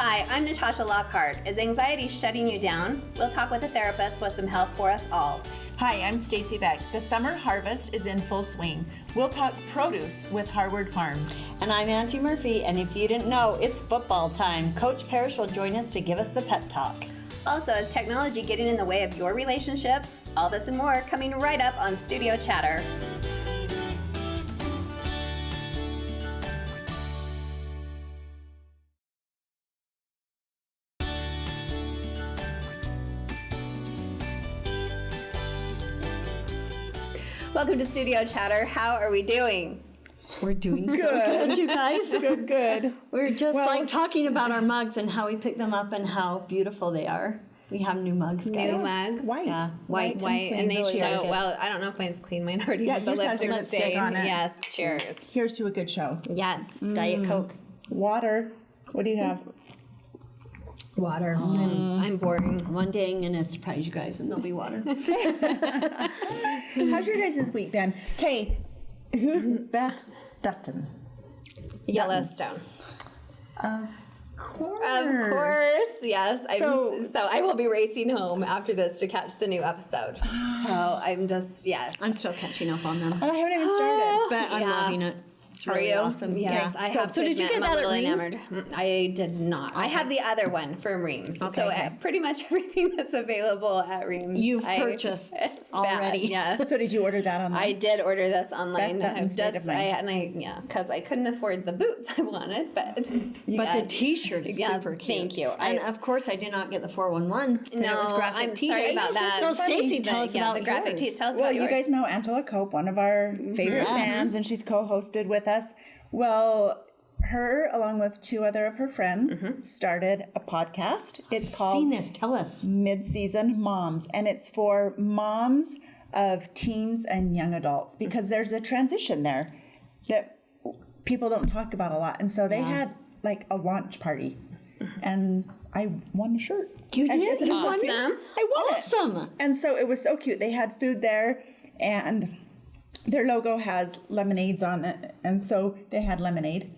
Hi, I'm Natasha Lockhart. Is anxiety shutting you down? We'll talk with a therapist with some help for us all. Hi, I'm Stacy Beck. The summer harvest is in full swing. We'll talk produce with Harward Farms. And I'm Angie Murphy, and if you didn't know, it's football time. Coach Parrish will join us to give us the pep talk. Also, is technology getting in the way of your relationships? All this and more coming right up on Studio Chatter. Welcome to Studio Chatter. How are we doing? We're doing so good, you guys. Good. We're just talking about our mugs and how we pick them up and how beautiful they are. We have new mugs, guys. New mugs. White. Yeah, white. And they really show, is. well, I don't know if mine's clean. Mine already has a yours has lipstick lipstick stain. on it. Yes, cheers. Here's to a good show. Yes. Diet Coke. Water. What do you have? Water. I'm boring. One day I'm going to surprise you guys and there'll be water. How's your guys' week been? Okay, who's Beth Dutton? Yellowstone. Of Of course, yes. So I will be racing home after this to catch the new episode. So I'm just, yes. I'm still catching up on them. And I haven't even started. But I'm loving it. It's really awesome. Yes, Yeah. I have. So did you get that at Reams? enamored. I did not. I have the other one from Reams. Okay, So okay. Pretty much everything that's available at Reams. You've purchased it's already. Bad, yes. So did you order that online? I did order this online. That instead of mine. Because I couldn't afford the boots I wanted, but But the T-shirt is super cute. Thank you. And of course, I did not get the 411. No, it was graphic I'm tee. sorry about that. So Stacy, tell us about the graphic yours. tees. Tell us Well, about you yours. guys know Angela Cope, one of our favorite fans, and she's co-hosted with us. Well, her, along with two other of her friends, started a podcast. It's called Seen this? Tell us. Mid-Season Moms, and it's for moms of teens and young adults because there's a transition there that people don't talk about a lot. And so they had like a launch party, and I won a shirt. You And did? isn't it so cute? Awesome. I won it. Awesome. And so it was so cute. They had food there, and their logo has lemonades on it, and so they had lemonade.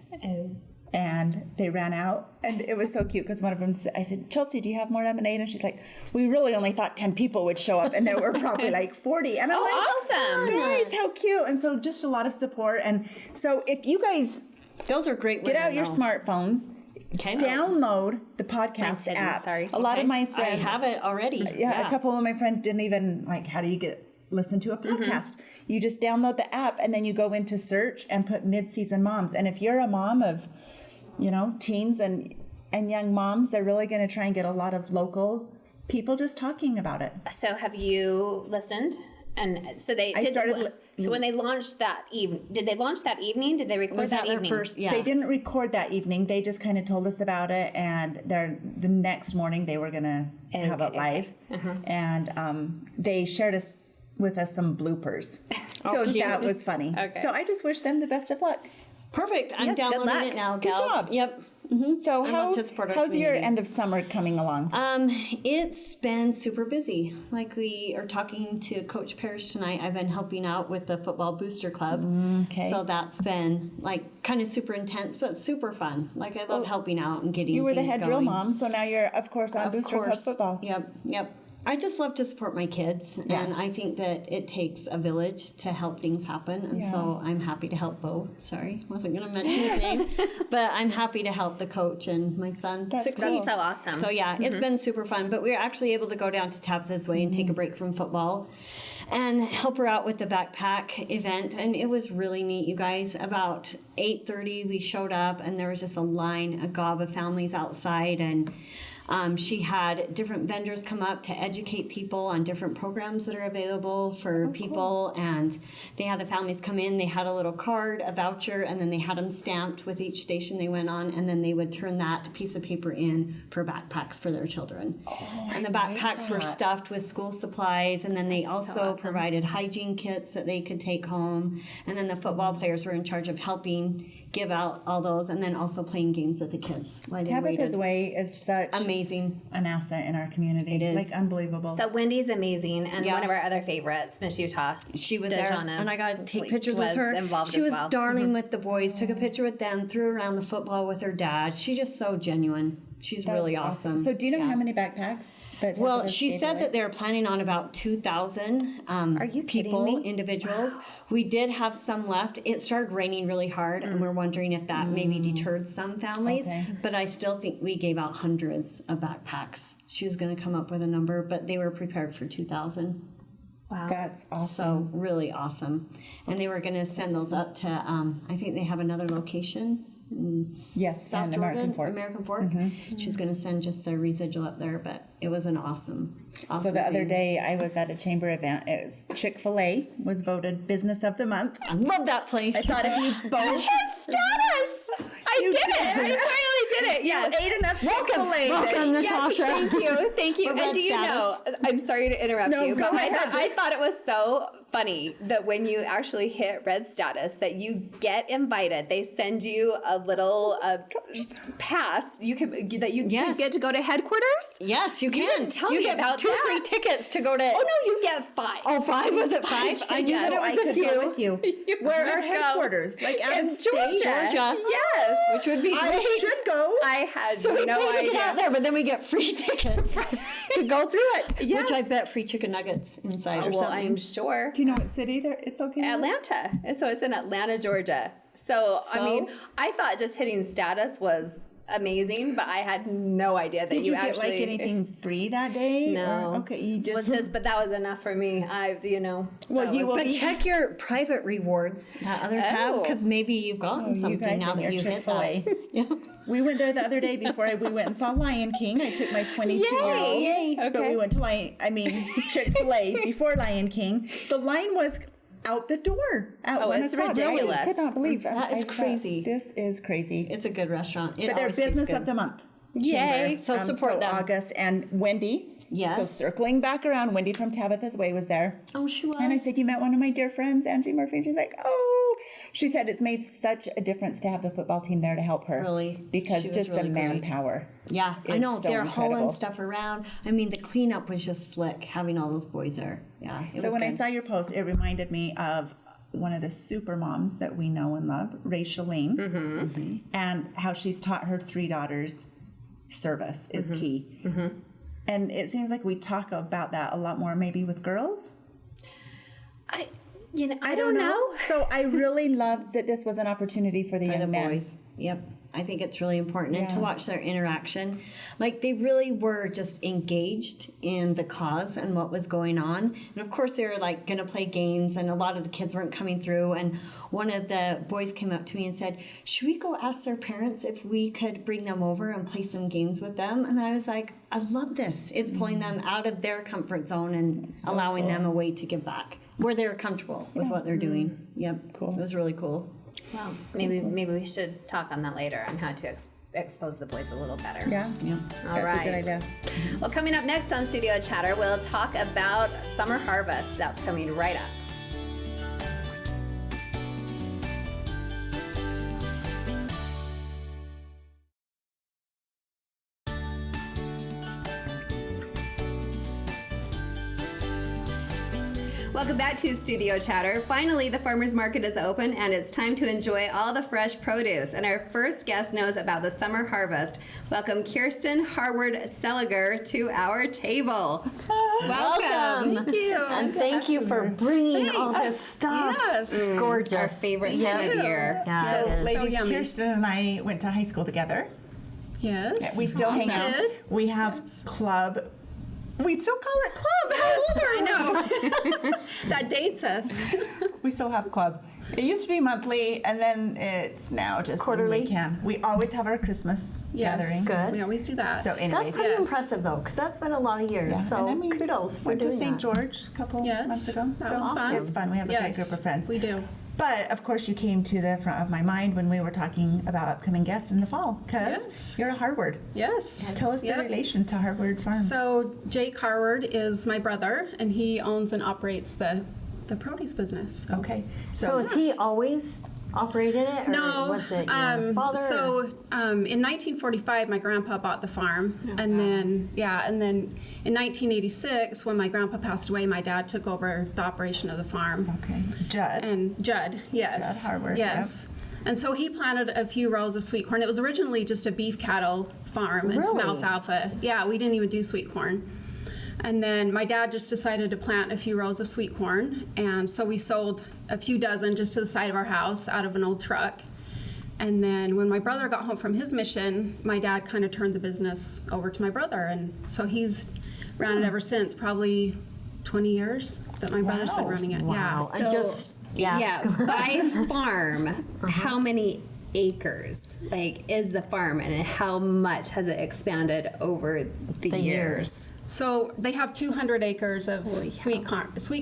And they ran out, and it was so cute because one of them said, I said, Chelsea, do you have more lemonade? And she's like, we really only thought 10 people would show up, and there were probably like 40. And I'm like, awesome. Guys, how cute. And so just a lot of support. And so if you guys Those are great. get out your though. smartphones, Okay. download the Mine's podcast hidden, app. sorry. A lot of my I friends, have it already. a couple of my friends didn't even like, how do you listen to a podcast? You just download the app and then you go into search and put Mid-Season Moms. And if you're a mom of, teens and young moms, they're really going to try and get a lot of local people just talking about it. So have you listened? And so they I did. started So when they launched that evening, did they launch that evening? Did they record Was that their evening? first? Yeah. They didn't record that evening. They just kind of told us about it, and the next morning they were going to have it live. And they shared with us some bloopers. So cute. that was funny. Okay. So I just wish them the best of luck. Perfect. I'm Yes, good downloading luck. it now, Good gals. job. Yep. So I love to support our how's your community. end of summer coming along? It's been super busy. Like we are talking to Coach Parrish tonight, I've been helping out with the football booster club. Okay. So that's been like kind of super intense, but super fun. Like I love helping out and getting You were the things head drill going. mom, so now you're of course on Of Booster Club course. football. Yep. I just love to support my kids, Yeah. and I think that it takes a village to help things happen, and so I'm happy to help Bo. Sorry, wasn't going to mention his name, but I'm happy to help the coach and my son. That's 16. That's so awesome. So yeah, it's been super fun, but we were actually able to go down to Tabitha's Way and take a break from football and help her out with the backpack event, and it was really neat, you guys. About 8:30 we showed up, and there was just a gob of families outside, and she had different vendors come up to educate people on different programs that are available for people. And they had the families come in, they had a little card, a voucher, and then they had them stamped with each station they went on, and then they would turn that piece of paper in for backpacks for their children. And the backpacks were stuffed with school supplies, and then they also provided hygiene kits that they could take home. And then the football players were in charge of helping give out all those, and then also playing games with the kids while they Tabitha's waited. Way is such Amazing. an asset in our community. It is. Like unbelievable. So Wendy's amazing, and Yeah. one of our other favorites, Miss Utah. She was Dejana, there, and I got to take like, pictures with was her. involved She as was well. darling with the boys. Took a picture with them. Threw around the football with her dad. She's just so genuine. She's really awesome. So do you know how many backpacks? Well, she said that they're planning on about 2,000 Are you people, kidding me? individuals. Wow. We did have some left. It started raining really hard, and we're wondering if that maybe deterred some families. Okay. But I still think we gave out hundreds of backpacks. She was going to come up with a number, but they were prepared for 2,000. Wow. That's awesome. So really awesome. And they were going to send those up to, I think they have another location. South Jordan, American Fork. She was going to send just the residual up there, but it was an awesome So the other day I was at a chamber event. It was Chick-fil-A was voted Business of the Month. I love that place. I thought if you both had status. I did it. I finally did it. Yes. You ate enough Chick-fil-A. Welcome, Natasha. Yes, thank you. And do you know, I'm sorry to interrupt you, but I thought it was so funny that when you actually hit red status that you get invited. They send you a little pass that you can get to go to headquarters. Yes, you can. You didn't tell me get about two that. free tickets to go to. Oh no, you get 5. Oh, 5? Was it 5? I knew that it was a few. Go with you. Where are headquarters? Like out of state? Georgia. Yes, which would be great. I should go. I had so we no pay to idea. get out there, but then we get free tickets to go through it. Yes. Which I bet free chicken nuggets inside or Well, something. I'm sure. Do you know what city there? It's okay. Atlanta. So it's in Atlanta, Georgia. So I mean, I thought just hitting status was amazing, but I had no idea that Did you actually get like anything free that day? No. Or, okay, you just. But that was enough for me. But check your private rewards, that other tab, because maybe you've gotten something now that you hit that. Yeah. We went there the other day before we went and saw Lion King. I took my 22-year-old. Yay. Okay. But we went to Chick-fil-A before Lion King. The line was out the door. It's ridiculous. I could not believe that. Is crazy. This is crazy. It's a good restaurant. But they're Business of the Month. Yay. So support them. August and Wendy. Yes. So circling back around, Wendy from Tabitha's Way was there. Oh, she was. And I said, you met one of my dear friends, Angie Murphy. And she's like, oh. She said it's made such a difference to have the football team there to help her. Really? Because just really the manpower. Yeah, I know. So they're incredible. hauling stuff around. I mean, the cleanup was just slick, having all those boys there. Yeah, it was So when I good. saw your post, it reminded me of one of the super moms that we know and love, Ray Shalene, and how she's taught her 3 daughters service is key. And it seems like we talk about that a lot more maybe with girls. I don't know. So I really loved that this was an opportunity for the young men. Boys. Yep. I think it's really important and to watch their interaction. Like they really were just engaged in the cause and what was going on. And of course they were like going to play games and a lot of the kids weren't coming through. And one of the boys came up to me and said, should we go ask their parents if we could bring them over and play some games with them? And I was like, I love this. It's pulling them out of their comfort zone and allowing them a way to give back where they're comfortable with what they're doing. Yep. Cool. It was really cool. Well, maybe we should talk on that later on how to expose the boys a little better. Yeah. All right. That's a good idea. Well, coming up next on Studio Chatter, we'll talk about Summer Harvest. That's coming right up. Welcome back to Studio Chatter. Finally, the farmers market is open and it's time to enjoy all the fresh produce. And our first guest knows about the summer harvest. Welcome Kirsten Harward Seliger to our table. Welcome. Thank you. And thank you for bringing all this stuff. Yes. It's gorgeous. Our favorite time of year. Yeah, So, ladies, yummy. Kirsten and I went to high school together. Yes. We still hang out. Good. We have club. We still call it club. How old are I know. That dates us. We still have club. It used to be monthly, and then it's now just Quarterly? when we can. We always have our Christmas gathering. Good. We always do that. So anyways, That's pretty Yes. impressive, though, because that's been a lot of years. yeah. So and then we kudos for went to doing St. that. George a couple Yes. months ago. That so was fun. It's fun. We have a great Yes, group of friends. we do. But of course, you came to the front of my mind when we were talking about upcoming guests in the fall, because Yes. you're a Harward. Yes. Tell us Yep. the relation to Harward Farms. So Jake Harward is my brother, and he owns and operates the produce business. Okay. So has he always operated it, or No, was it your father? so in 1945, my grandpa bought the farm, and then in 1986, when my grandpa passed away, my dad took over the operation of the farm. Okay. Judd. And Judd, yes. Judd Harward, yes. And so he planted a few rows of sweet corn. It was originally just a beef cattle farm and some Really? alfalfa. Yeah, we didn't even do sweet corn. And then my dad just decided to plant a few rows of sweet corn. And so we sold a few dozen just to the side of our house out of an old truck. And then when my brother got home from his mission, my dad kind of turned the business over to my brother. And so he's ran it ever since, probably 20 years that my brother's been running it. Wow. Yeah. And just, yeah. By farm, how many acres is the farm, and how much has it expanded over the years? So they have 200 acres of sweet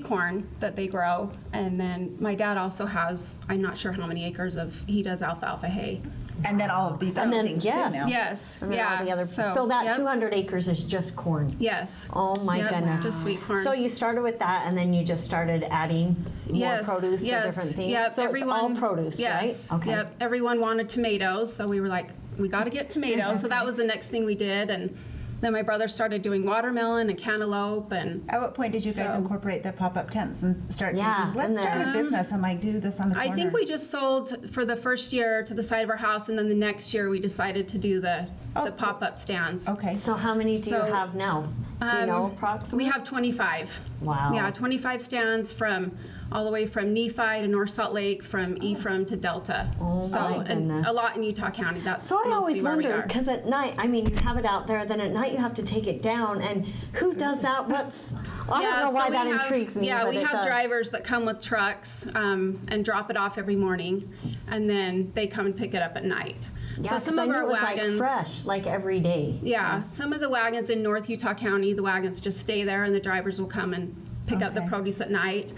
corn that they grow, and then my dad also has, I'm not sure how many acres he does alfalfa hay. And then all of these other things too now. Yes, And then yeah. all the other, so that 200 acres is just corn. Yes. Oh my goodness. Just sweet corn. So you started with that, and then you just started adding more produce or different things. Yep. So it's all produce, yes. right? Okay. Yep. Everyone wanted tomatoes, so we were like, we got to get tomatoes. So that was the next thing we did, and then my brother started doing watermelon and cantaloupe. And At what point did you guys incorporate the pop-up tents and start thinking, let's and start a business and do this on the corner? I think we just sold for the first year to the side of our house, and then the next year we decided to do the pop-up stands. Okay. So how many do you So, have now? Do you know approximately? We have 25. Wow. Yeah, 25 stands from all the way from Nephi to North Salt Lake, from Ephraim to Delta. Oh, so, my and goodness. a lot in Utah County. That's So I mostly always where we wondered, are. because at night, you have it out there, then at night you have to take it down, and who does that? I don't know why so that we have, intrigues me. Yeah, but we it have does. drivers that come with trucks and drop it off every morning, and then they come and pick it up at night. Yeah, so some 'cause I of knew our it was wagons, fresh, every day. Yeah, some of the wagons in North Utah County, the wagons just stay there, and the drivers will come and pick up the Okay. produce at night.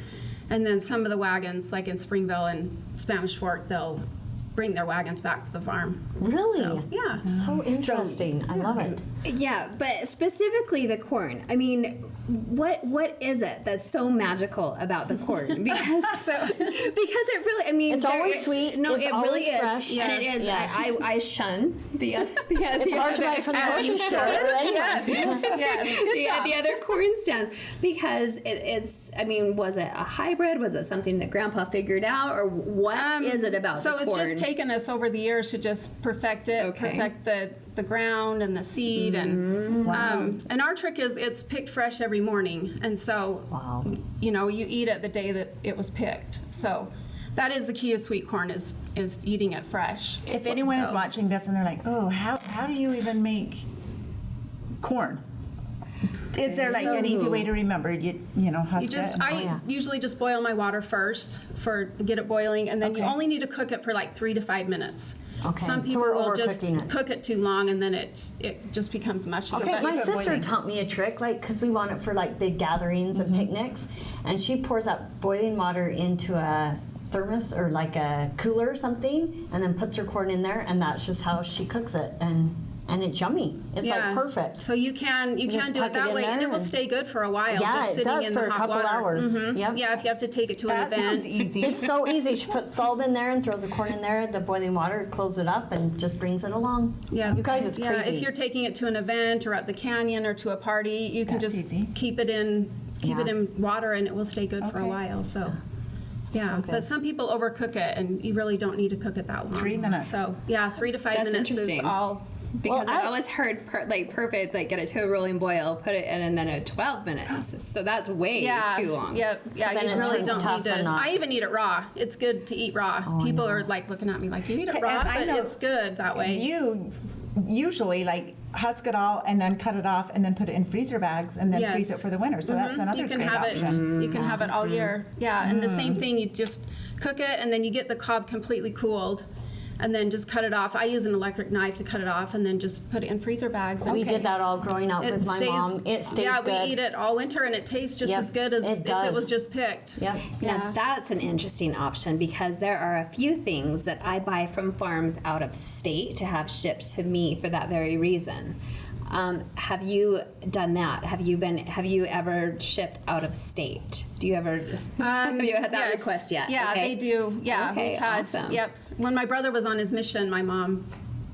And then some of the wagons, like in Springville and Spanish Fork, they'll bring their wagons back to the farm. Really? So, yeah. So interesting. I love it. Yeah, but specifically the corn. I mean, what is it that's so magical about the corn? Because because it really, I mean, It's always sweet. No, It's it really always is, fresh. and it Yes, is. yes. I shun the other. It's hard to buy from the grocery store. Yes. Yes. The other corn stands, because it's. I mean, was it a hybrid? Was it something that Grandpa figured out, or what is it about So the it's corn? just taken us over the years to just perfect it, Okay. perfect the ground and the seed, and our trick is it's picked fresh every morning, and so Wow. you eat it the day that it was picked. So that is the key to sweet corn is eating it fresh. If anyone is So- watching this and they're like, oh, how do you even make corn? Is there an easy way to remember? You husk it? I usually just boil my water first get it boiling, and then you Okay. only need to cook it for 3 to 5 minutes. Okay, Some so people we're will just overcooking it. cook it too long, and then it just becomes mush. Okay, But- my keep it sister boiling. taught me a trick, because we want it for big gatherings and picnics, and she pours that boiling water into a thermos or a cooler or something, and then puts her corn in there, and that's just how she cooks it, and it's yummy. It's perfect. So you can just do tuck it that in way, and there it will and- stay good for a while. Yeah, just it sitting does in for the a hot couple water. hours. Mhm. Yep. Yeah, if you have to take it to That an event. sounds easy. It's so easy. She puts salt in there and throws the corn in there, the boiling water, closes it up, and just brings it along. Yeah, You guys, it's yeah. crazy. If you're taking it to an event or at the canyon or to a party, you can That's just easy. keep it in water, and it will stay good for a Okay. while. So. Yeah, So good. but some people overcook it, and you really don't need to cook it that long. 3 minutes. So yeah, 3 to 5 That's minutes is interesting. all. Because Well, I've always heard perfect, get it to a rolling boil, put it in, and then at 12 minutes. So that's way too long. Yep. Yeah, then you it really turns don't tough need or to. not? I even eat it raw. It's good to eat raw. People are looking at me like, you eat it raw, And I but know it's good that way. You usually husk it all and then cut it off and then put it in freezer bags and then freeze it Yes. for the winter. So that's another You can great have option. it. You can have it all year. Yeah, and the same thing. You just cook it, and then you get the cob completely cooled, and then just cut it off. I use an electric knife to cut it off, and then just put it in freezer bags. And We did that all growing up with my mom. It stays yeah, good. we eat it all winter, and it tastes just Yep, as good as it if does. it was just picked. Yep. Now that's an interesting option, because there are a few things that I buy from farms out of state to have shipped to me for that very reason. Have you done that? Have you ever shipped out of state? Do you ever have you had that Yes. request yet? Yeah, Okay. they do. Yeah, Okay, we've had. awesome. Yep. When my brother was on his mission, my mom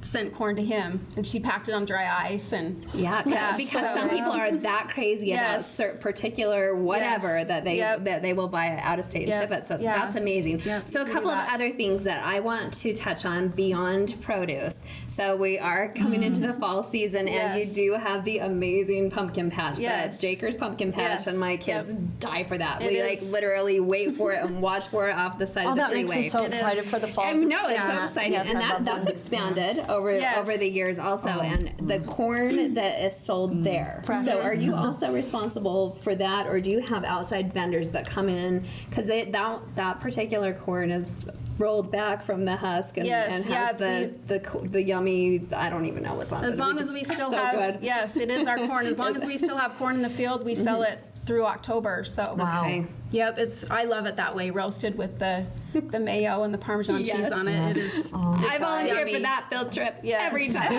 sent corn to him, and she packed it on dry ice. And because some people are that crazy about certain particular whatever that they will buy out of state and ship it. So that's amazing. So a couple of other things that I want to touch on beyond produce. So we are coming into the fall season, and you do have the amazing pumpkin patch, that Jaker's pumpkin patch, and my kids die for that. We like literally wait for it and watch for it off the side of the freeway. That makes me so excited for the fall. I know, it's so exciting. And that's expanded over the years also. And the corn that is sold there. So are you also responsible for that, or do you have outside vendors that come in? Because that particular corn is rolled back from the husk and has the yummy, I don't even know what's on it. As long as we still have, it is our corn. As long as we still have corn in the field, we sell it through October. So yep, I love it that way, roasted with the mayo and the Parmesan cheese on it. It is. I volunteer for that field trip every time.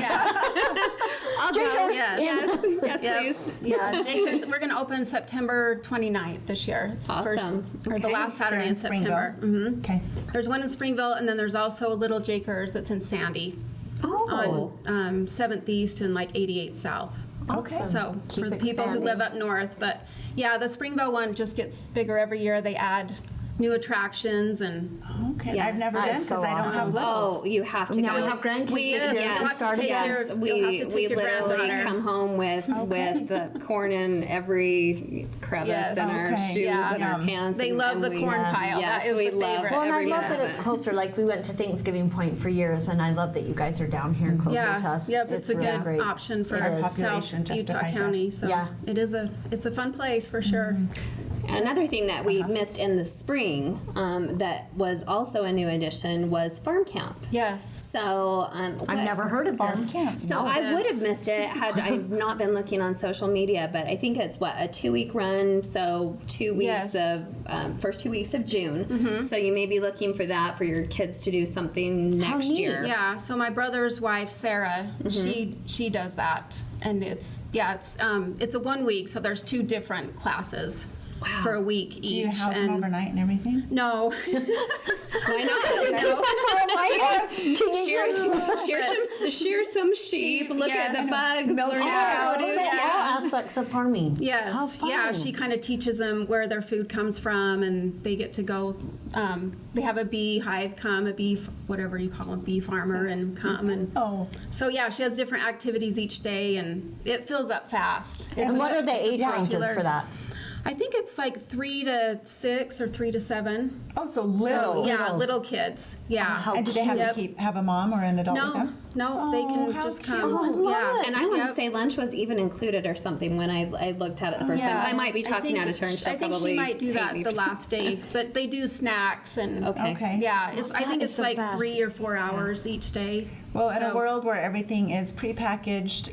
I'll go. Yes, please. Yeah, Jakers. We're going to open September 29th this year. It's the first or the last Saturday in September. Okay. There's one in Springville, and then there's also a little Jakers that's in Sandy. On 7th East and like 88 South. Okay. So for the people who live up north, but the Springville one just gets bigger every year. They add new attractions and I've never been because I don't have littles. Oh, you have to go. Now we have grandkids. We literally come home with the corn in every crevice in our shoes and our pants. They love the corn pile. Yes, that is we the love favorite. Well, and I love that it's closer. Like we went to Thanksgiving Point for years, and I love that you guys are down here closer to us. Yep, it's a really good great option for Our South population Utah justifies County. So it's a fun place for sure. Another thing that we missed in the spring that was also a new addition was farm camp. Yes. So I've never heard of Farm camp. So I would have missed it had I not been looking on social media, but I think it's a 2-week run, so 2 weeks of first 2 weeks of June. So you may be looking for that for your kids to do something next year. Yeah. So my brother's wife Sarah, she does that, and it's a 1 week, so there's 2 different classes. Wow. For a week each. Do you house them overnight and everything? No. Why not? Shear some sheep. Look at the bugs. Learn how to do all aspects of farming. Yes. How fun. Yeah. She kind of teaches them where their food comes from, and they get to go. They have a bee hive come, a bee, whatever you call a bee farmer, and come and. So she has different activities each day, and it fills up fast. And what are the age ranges for that? I think it's like 3 to 6 or 3 to 7. Oh, so little. So, little kids. Yeah. And do they have to have a mom or an adult with them? No, they can just come. And I want to say lunch was even included or something when I looked at it the first time. I might be talking out of turn. I think she might do that the last day, but they do snacks and yeah. I think it's like 3 or 4 hours each day. Well, in a world where everything is prepackaged.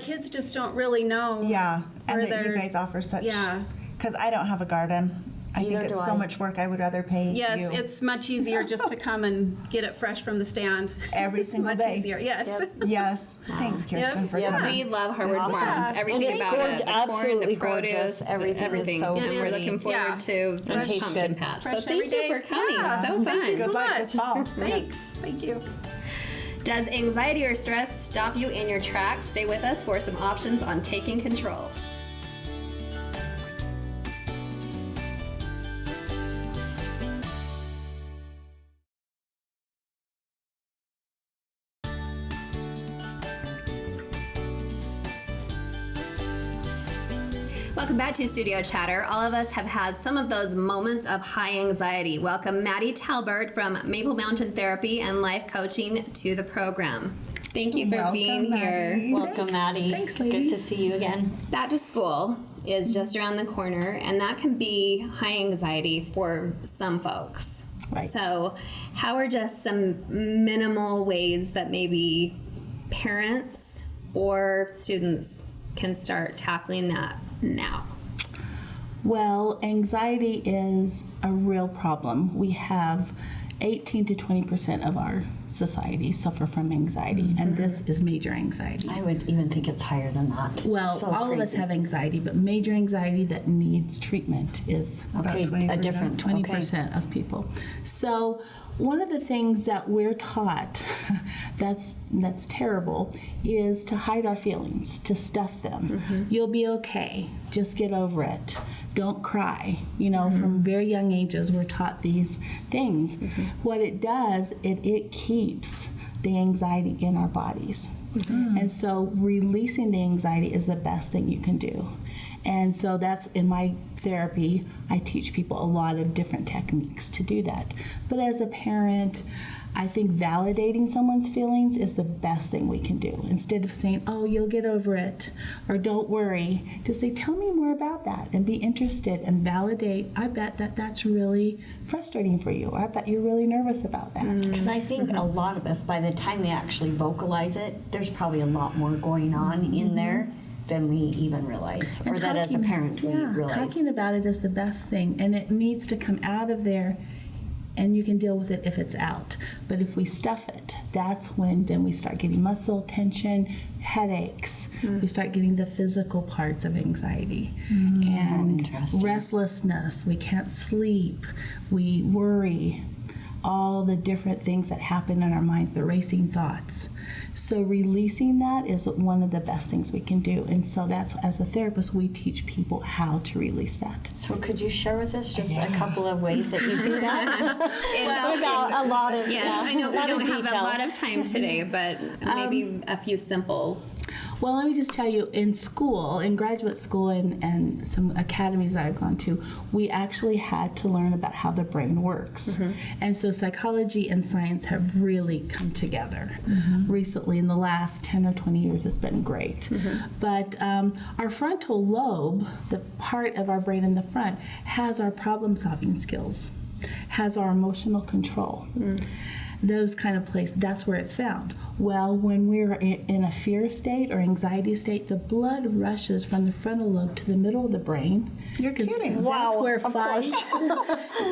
Kids just don't really know. Yeah, and that you guys offer such. Yeah, because I don't have a garden. I think it's so much work. I would rather pay you. Yes, it's much easier just to come and get it fresh from the stand. Every single day. Much easier, yes. Yep. Yes. Thanks, Kirsten, for coming. We love Harward Farms. Everything about it. The corn, the produce, everything. So and we're looking forward to the pumpkin patch. So thank you for coming. It's so fun. Thank you so much. This fall. Thanks. Thank you. Does anxiety or stress stop you in your tracks? Stay with us for some options on taking control. Welcome back to Studio Chatter. All of us have had some of those moments of high anxiety. Welcome Maddy Talbert from Maple Mountain Therapy and Life Coaching to the program. Thank you for being here. Welcome, Maddy. Thanks, ladies. Good to see you again. Back to school is just around the corner, and that can be high anxiety for some folks. Right. So how are just some minimal ways that maybe parents or students can start tackling that now? Well, anxiety is a real problem. We have 18 to 20% of our society suffer from anxiety, and this is major anxiety. I would even think it's higher than that. Well, all of us have anxiety, but major anxiety that needs treatment is about 20%. A different 20% of people. So One of the things that we're taught that's terrible is to hide our feelings, to stuff them. You'll be okay. Just get over it. Don't cry. From very young ages, we're taught these things. What it does, it keeps the anxiety in our bodies. And so releasing the anxiety is the best thing you can do. And so that's in my therapy, I teach people a lot of different techniques to do that. But as a parent, I think validating someone's feelings is the best thing we can do. Instead of saying, oh, you'll get over it, or don't worry, to say, tell me more about that, and be interested and validate. I bet that's really frustrating for you, or I bet you're really nervous about that. Because I think a lot of us, by the time we actually vocalize it, there's probably a lot more going on in there than we even realize, or that as a parent we realize. Talking about it is the best thing, and it needs to come out of there, and you can deal with it if it's out. But if we stuff it, that's when then we start getting muscle tension, headaches. We start getting the physical parts of anxiety and restlessness. We can't sleep. We worry. All the different things that happen in our minds, the racing thoughts. So releasing that is one of the best things we can do. And so that's, as a therapist, we teach people how to release that. So could you share with us just a couple of ways that you do that? Without a lot of I know we don't have a lot of time today, but maybe a few simple. Well, let me just tell you, in school, in graduate school and some academies that I've gone to, we actually had to learn about how the brain works. And so psychology and science have really come together. Recently, in the last 10 or 20 years, it's been great. But our frontal lobe, the part of our brain in the front, has our problem-solving skills, has our emotional control. Those kind of places, that's where it's found. Well, when we're in a fear state or anxiety state, the blood rushes from the frontal lobe to the middle of the brain. You're kidding. That's where fight.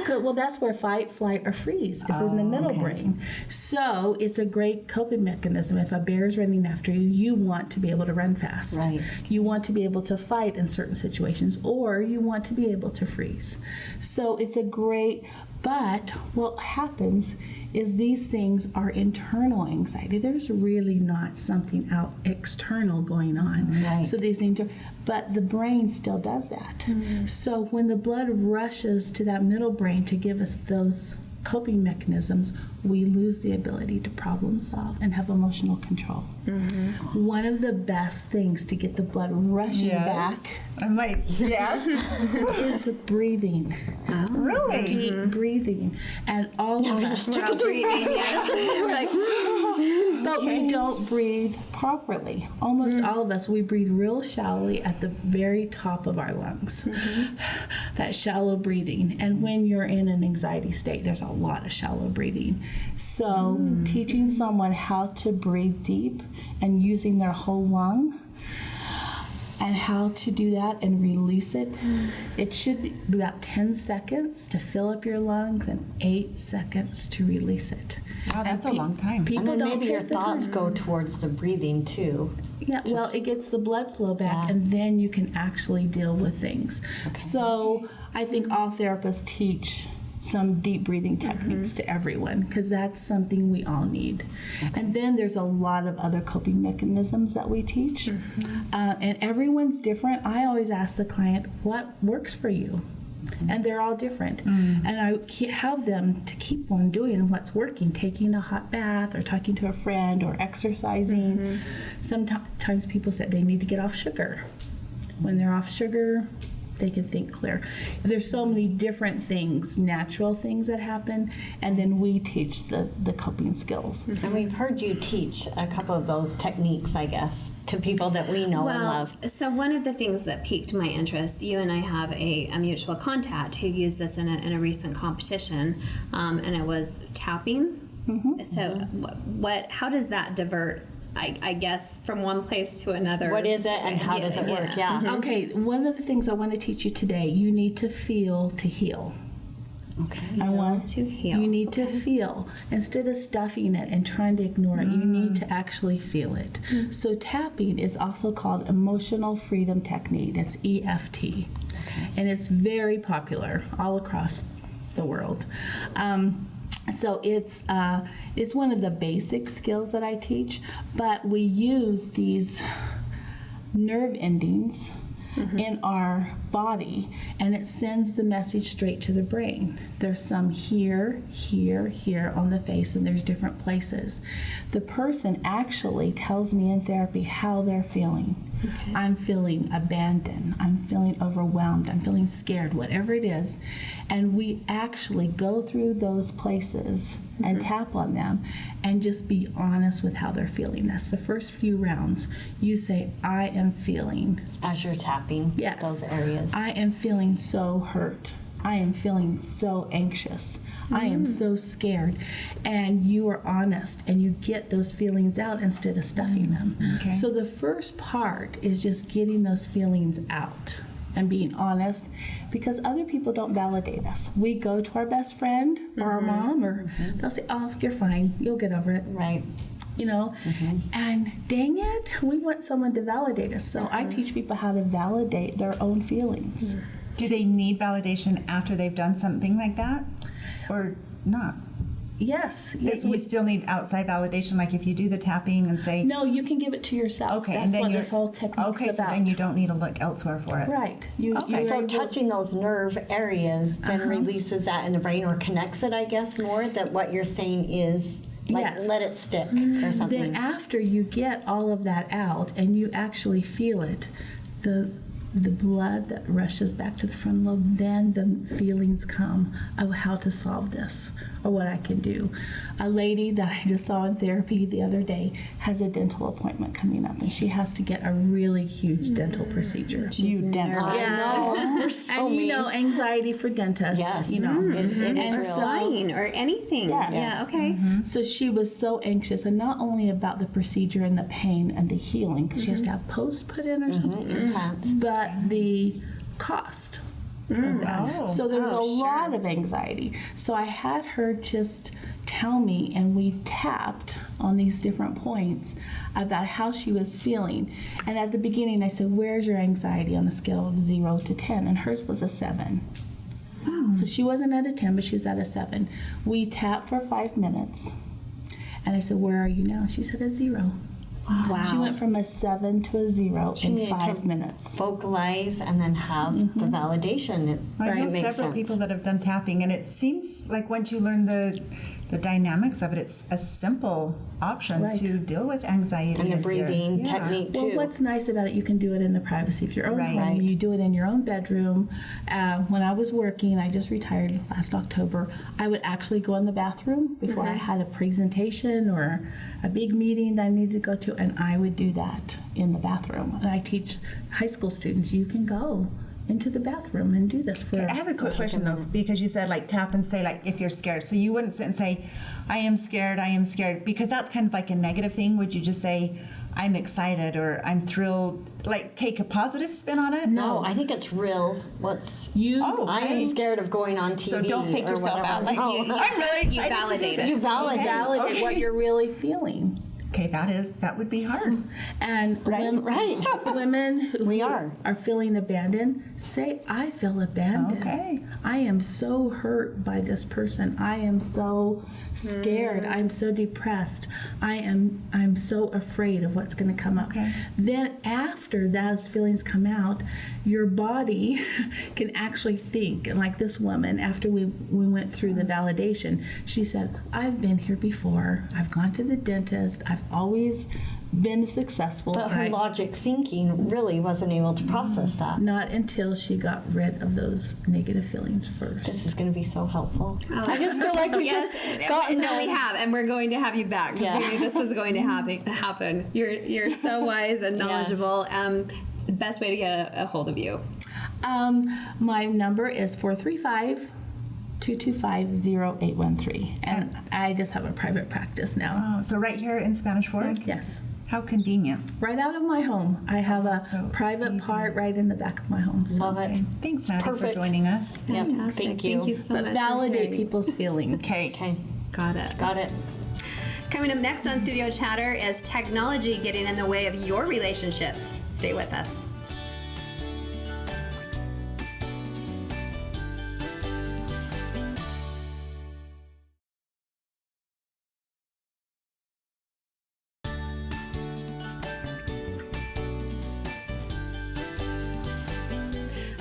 Well, that's where fight, flight, or freeze is in the middle brain. So it's a great coping mechanism. If a bear is running after you, you want to be able to run fast. Right. You want to be able to fight in certain situations, or you want to be able to freeze. So it's a great. But what happens is these things are internal anxiety. There's really not something out external going on. Right. So these things but the brain still does that. So when the blood rushes to that middle brain to give us those coping mechanisms, we lose the ability to problem solve and have emotional control. One of the best things to get the blood rushing back I'm like, yes. is breathing. Really? Deep breathing. And all of us. We're all breathing, yes. We're like, But we don't breathe properly. Almost all of us, we breathe real shallowly at the very top of our lungs. That shallow breathing. And when you're in an anxiety state, there's a lot of shallow breathing. So teaching someone how to breathe deep and using their whole lung and how to do that and release it. It should be about 10 seconds to fill up your lungs and 8 seconds to release it. Wow, that's a long time. People And then don't maybe your take the thoughts time. go towards the breathing too. Yeah, well, it gets the blood flow back, and then you can actually deal with things. So I think all therapists teach some deep breathing techniques to everyone, because that's something we all need. And then there's a lot of other coping mechanisms that we teach, and everyone's different. I always ask the client, what works for you? And they're all different. And I have them to keep on doing what's working, taking a hot bath or talking to a friend or exercising. Sometimes people say they need to get off sugar. When they're off sugar, they can think clear. There's so many different things, natural things that happen, and then we teach the coping skills. And we've heard you teach a couple of those techniques, I guess, to people that we know and love. So one of the things that piqued my interest, you and I have a mutual contact who used this in a recent competition, and it was tapping. So how does that divert, I guess, from one place to another? What is it and how does it work? Yeah. Okay, one of the things I want to teach you today, you need to feel to heal. Okay. I want to heal. You need to feel. Instead of stuffing it and trying to ignore it, you need to actually feel it. So tapping is also called emotional freedom technique. It's EFT. And it's very popular all across the world. So it's one of the basic skills that I teach, but we use these nerve endings in our body, and it sends the message straight to the brain. There's some here, here, here on the face, and there's different places. The person actually tells me in therapy how they're feeling. Okay. I'm feeling abandoned, I'm feeling overwhelmed, I'm feeling scared, whatever it is. And we actually go through those places and tap on them and just be honest with how they're feeling. That's the first few rounds. You say, I am feeling. As you're tapping those areas. I am feeling so hurt. I am feeling so anxious. I am so scared. And you are honest and you get those feelings out instead of stuffing them. Okay. So the first part is just getting those feelings out and being honest, because other people don't validate us. We go to our best friend or our mom, or they'll say, oh, you're fine, you'll get over it. Right. You know, and dang it, we want someone to validate us. So I teach people how to validate their own feelings. Do they need validation after they've done something like that, or not? Yes. You still need outside validation, like if you do the tapping and say... No, you can give it to yourself. Okay, that's and then what this whole technique's about. Okay, so then you don't need to look elsewhere for it. Right. So touching those nerve areas then releases that in the brain, or connects it, I guess, more, that what you're saying is... Like, let it stick or something. Then after you get all of that out and you actually feel it, the blood that rushes back to the frontal lobe, then the feelings come of how to solve this or what I can do. A lady that I just saw in therapy the other day has a dental appointment coming up, and she has to get a really huge dental procedure. You dental. Yes. And you know, anxiety for dentists. Yes. You know. It is Or real. flying or anything. Yes. Yeah, okay. So she was so anxious, and not only about the procedure and the pain and the healing, because she has to have posts put in or something, Implants. but the cost of that. So there was a lot of anxiety. So I had her just tell me, and we tapped on these different points about how she was feeling. And at the beginning I said, where's your anxiety on a scale of 0 to 10? And hers was a 7. So she wasn't at a 10, but she was at a 7. We tapped for 5 minutes. And I said, where are you now? She said a 0. Wow. She went from a 7 to a 0 in 5 minutes. Vocalize and then have the validation. I know several people that have done tapping, and it seems like once you learn the dynamics of it, it's a simple option to deal with anxiety. And the breathing technique, too. Well, what's nice about it, you can do it in the privacy of your own home. Right. You do it in your own bedroom. When I was working, I just retired last October, I would actually go in the bathroom before I had a presentation or a big meeting that I needed to go to, and I would do that in the bathroom. And I teach high school students, you can go into the bathroom and do this for... I have a quick question though, because you said like tap and say like if you're scared. So you wouldn't sit and say, I am scared, because that's kind of like a negative thing. Would you just say, I'm excited or I'm thrilled, like take a positive spin on it? No, I think it's real. I'm scared of going on TV. So don't pick yourself out. Like, I'm really excited. You validate it. You validate what you're really feeling. Okay, that would be hard. And women who are feeling abandoned, say, I feel abandoned. Okay. I am so hurt by this person. I am so scared. I'm so depressed. I'm so afraid of what's going to come up. Okay. Then after those feelings come out, your body can actually think. And like this woman, after we went through the validation, she said, I've been here before. I've gone to the dentist. I've always been successful. But her logic thinking really wasn't able to process that. Not until she got rid of those negative feelings first. This is going to be so helpful. I just feel like we just got... No, we have, and we're going to have you back because we knew this was going to happen. You're so wise and knowledgeable. The best way to get a hold of you? My number is 435-225-0813, and I just have a private practice now. Oh, so right here in Spanish Fork? Yes. How convenient. Right out of my home. I have a private part right in the back of my home. So. Love it. Thanks, Maddy, for Perfect. joining us. Yep. Fantastic. Thank you. Thank you so But much. validate people's feelings. Okay. Got it. Got it. Coming up next on Studio Chatter is technology getting in the way of your relationships. Stay with us.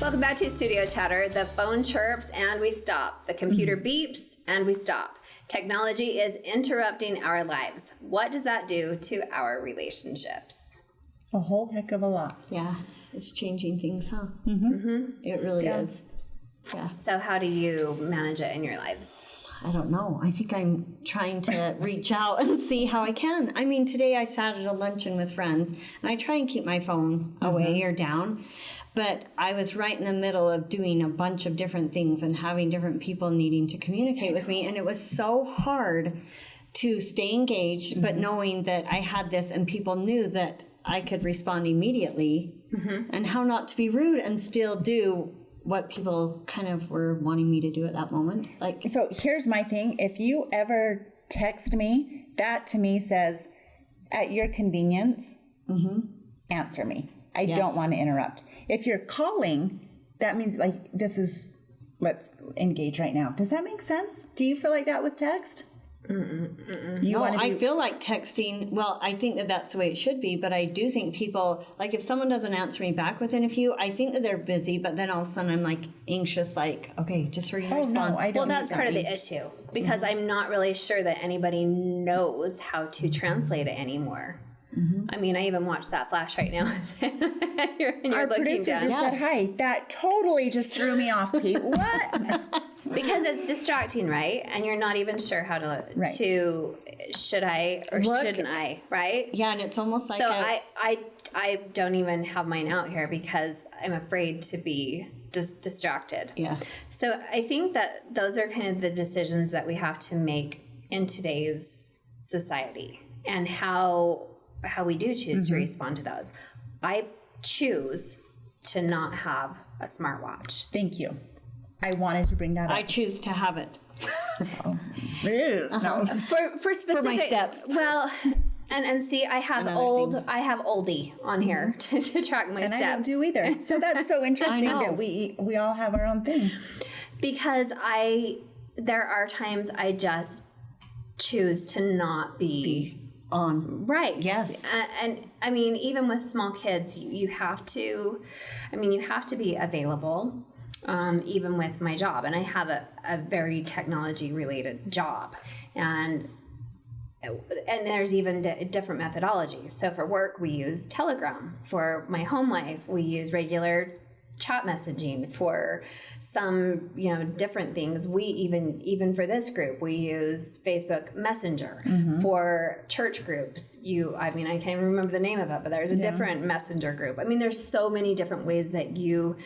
Welcome back to Studio Chatter. The phone chirps and we stop. The computer beeps and we stop. Technology is interrupting our lives. What does that do to our relationships? A whole heck of a lot. Yeah, it's changing things, huh? It really is. Yeah. So how do you manage it in your lives? I don't know. I think I'm trying to reach out and see how I can. I mean, today I sat at a luncheon with friends, and I try and keep my phone away or down. But I was right in the middle of doing a bunch of different things and having different people needing to communicate with me. And it was so hard to stay engaged, but knowing that I had this and people knew that I could respond immediately and how not to be rude and still do what people kind of were wanting me to do at that moment. Like, So here's my thing. If you ever text me, that to me says, at your convenience, answer me. I don't want to interrupt. If you're calling, that means like let's engage right now. Does that make sense? Do you feel like that with text? I feel like texting, well, I think that that's the way it should be, but I do think people, like if someone doesn't answer me back within a few, I think that they're busy, but then all of a sudden I'm like anxious, like, okay, just hurry and respond. No, I don't. Well, that's part of the issue because I'm not really sure that anybody knows how to translate it anymore. I mean, I even watched that flash right now. you're Our looking producer down. just said hi. That totally just threw me off, Pete. What? Because it's distracting, right? And you're not even sure how to should I or shouldn't I, right? Yeah, and it's almost like so I don't even have mine out here because I'm afraid to be just distracted. Yes. So I think that those are kind of the decisions that we have to make in today's society and how we do choose to respond to those. I choose to not have a smartwatch. Thank you. I wanted to bring that up. I choose to have it. No. For specific, my steps. Well, and see, I have oldie on here to track my And steps. I don't do either. So that's so interesting know. that we all have our own thing. Because there are times I just choose to not be On. right. Yes. And I mean, even with small kids, you have to be available. Even with my job, and I have a very technology related job, and there's even different methodologies. So for work, we use Telegram. For my home life, we use regular chat messaging. For some different things, we even for this group, we use Facebook Messenger. For church groups, I can't even remember the name of it, but there's a different messenger group. I mean, there's so many different ways that you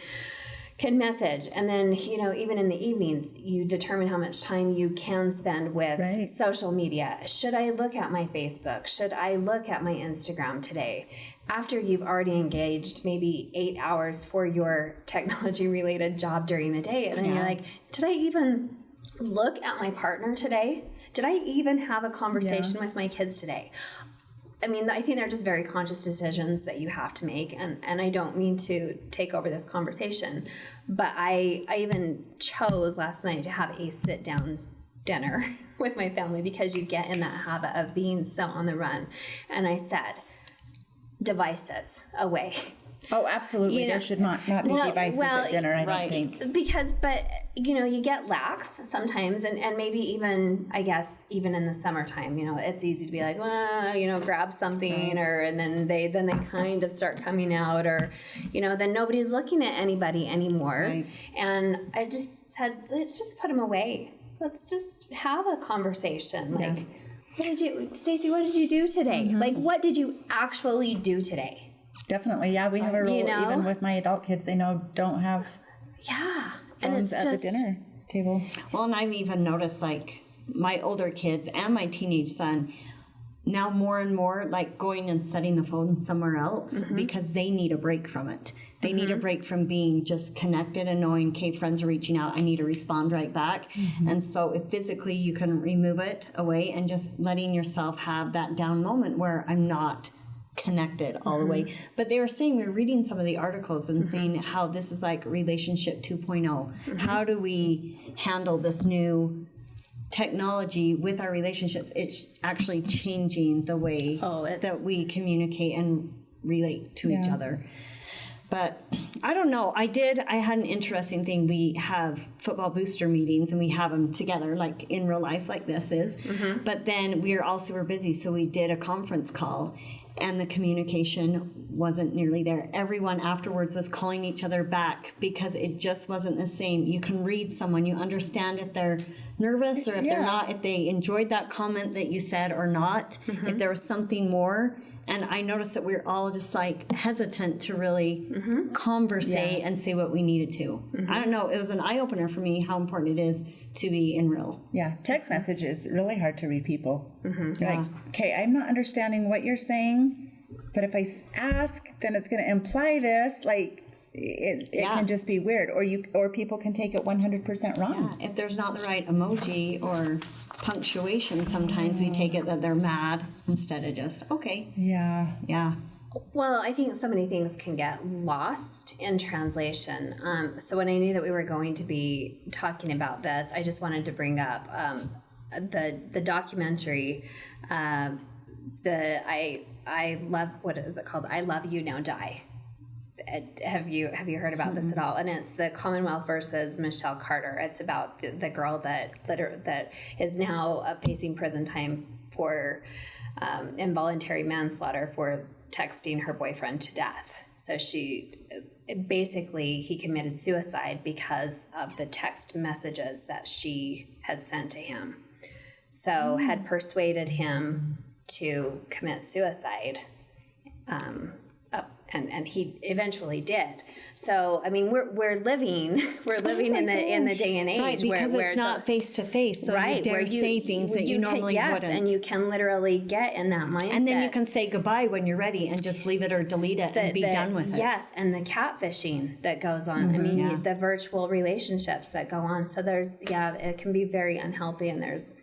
can message. And then, even in the evenings, you determine how much time you can spend with social media. Should I look at my Facebook? Should I look at my Instagram today? After you've already engaged maybe 8 hours for your technology related job during the day. And then you're like, did I even look at my partner today? Did I even have a conversation with my kids today? I mean, I think they're just very conscious decisions that you have to make. And I don't mean to take over this conversation, but I even chose last night to have a sit-down dinner with my family because you get in that habit of being so on the run. And I said, devices away. Oh, absolutely. There should not be devices at dinner, I don't think. Because, you get lax sometimes, and maybe even, I guess, even in the summertime, it's easy to be like, well, grab something, and then they kind of start coming out, or, then nobody's looking at anybody anymore. Right. And I just said, let's just put them away. Let's just have a conversation. Like, Stacy, what did you do today? Like, what did you actually do today? Definitely, yeah. We have a rule, even with my adult kids, they don't have phones at the dinner table. Well, and I've even noticed, like, my older kids and my teenage son now more and more, like, going and setting the phone somewhere else because they need a break from it. They need a break from being just connected and knowing, okay, friends are reaching out, I need to respond right back. And so if physically you can remove it away and just letting yourself have that down moment where I'm not connected all the way. But they were saying, we were reading some of the articles and saying how this is like relationship 2.0. How do we handle this new technology with our relationships? It's actually changing the way that we communicate and relate to each other. But I don't know. I had an interesting thing. We have football booster meetings, and we have them together, like in real life, like this is. Mm-hmm. But then we are all super busy, so we did a conference call, and the communication wasn't nearly there. Everyone afterwards was calling each other back because it just wasn't the same. You can read someone, you understand if they're nervous or if they're not, if they enjoyed that comment that you said or not, if there was something more. And I noticed that we were all just like hesitant to really conversate and say what we needed to. I don't know. It was an eye-opener for me how important it is to be in real. Yeah, text message is really hard to read people. You're like, okay, I'm not understanding what you're saying, but if I ask, then it's going to imply this. Like, it can just be weird, or people can take it 100% wrong. Yeah. If there's not the right emoji or punctuation, sometimes we take it that they're mad instead of just okay. Yeah. Well, I think so many things can get lost in translation. So when I knew that we were going to be talking about this, I just wanted to bring up the documentary. I love, what is it called? I Love You, Now Die. Have you heard about this at all? And it's the Commonwealth versus Michelle Carter. It's about the girl that is now facing prison time for involuntary manslaughter for texting her boyfriend to death. So he committed suicide because of the text messages that she had sent to him. So had persuaded him to commit suicide. And he eventually did. So I mean, we're living in the day and age, right? Because where it's not face to face, so you dare say things that you normally wouldn't. And you can literally get in that mindset. And then you can say goodbye when you're ready and just leave it or delete it and be done with it. Yes, and the catfishing that goes on. I mean, the virtual relationships that go on. So it can be very unhealthy. And there's